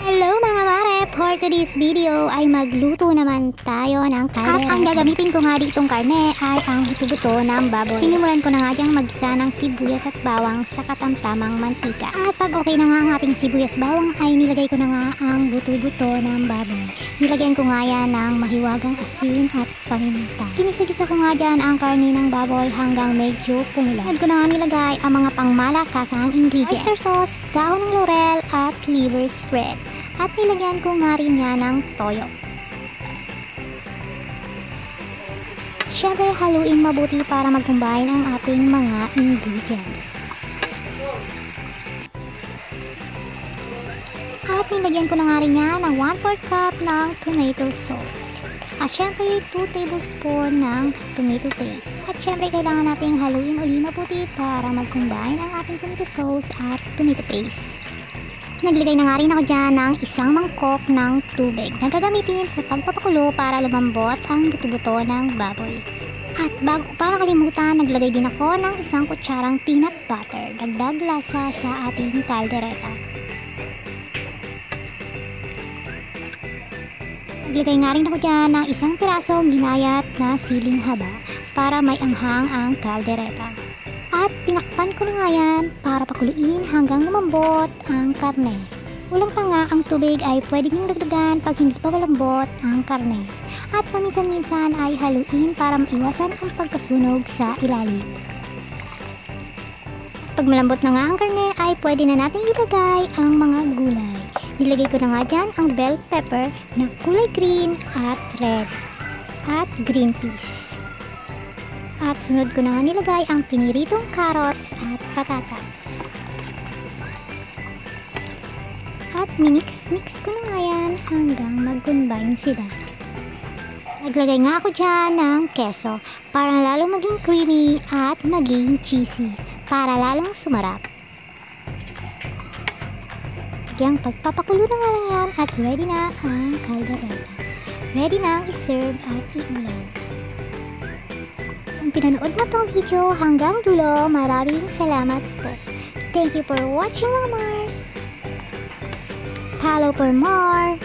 Hello mga mare! For today's video ay magluto naman tayo ng karne. At ang gagamitin ko nga ditong karne ay ang buto-buto ng baboy. Sinimulan ko na nga dyang magisa ng sibuyas at bawang sa katamtamang mantika. At pag okay na nga ang ating sibuyas bawang ay nilagay ko na nga ang buto-buto ng baboy. Nilagyan ko nga yan ng mahiwagang asin at paminta. Sinisagisa ko nga dyan ang karne ng baboy hanggang medyo kumulo. At ko na nga nilagay ang mga pangmalakasang ingredients. Oyster sauce, dahon ng laurel at liver spread. At nilagyan ko nga rin niya ng toyo. Siyempre haluin mabuti para mag-combine ang ating mga ingredients. At nilagyan ko na nga rin niya ng 1/4 cup ng tomato sauce. At syempre 2 tablespoon ng tomato paste. At syempre kailangan nating haluin uli mabuti para mag-combine ang ating tomato sauce at tomato paste. Naglagay na nga rin ako dyan ng isang mangkok ng tubig na gagamitin sa pagpapakulo para lumambot ang buto-buto ng baboy. At bago ko pa makalimutan, naglagay din ako ng isang kutsarang peanut butter, dagdag lasa sa ating kaldereta. Naglagay nga rin ako dyan ng isang pirasong ginayat na siling haba para may anghang ang kaldereta. At tinakpan ko na nga yan para pakuluin hanggang lumambot ang karne. Ulang tanga ang tubig ay pwede niyong dagdagan pag hindi pa malambot ang karne. At paminsan-minsan ay haluin para maiwasan ang pagkasunog sa ilalim. Pag malambot na nga ang karne ay pwede na natin ilagay ang mga gulay. Nilagay ko na nga dyan ang bell pepper na kulay green at red at green peas. At sunod ko na nga nilagay ang piniritong carrots at patatas. At minix-mix ko na nga yan hanggang mag-combine sila. Naglagay nga ako dyan ng keso para lalong maging creamy at maging cheesy para lalong sumarap. Yung pagpapakulo na nga lang yan at ready na ang caldereta. Ready na ang iserve at iulam. Kung pinanood mo tong video hanggang dulo, maraming salamat po. Thank you for watching mga Mars. Follow for more.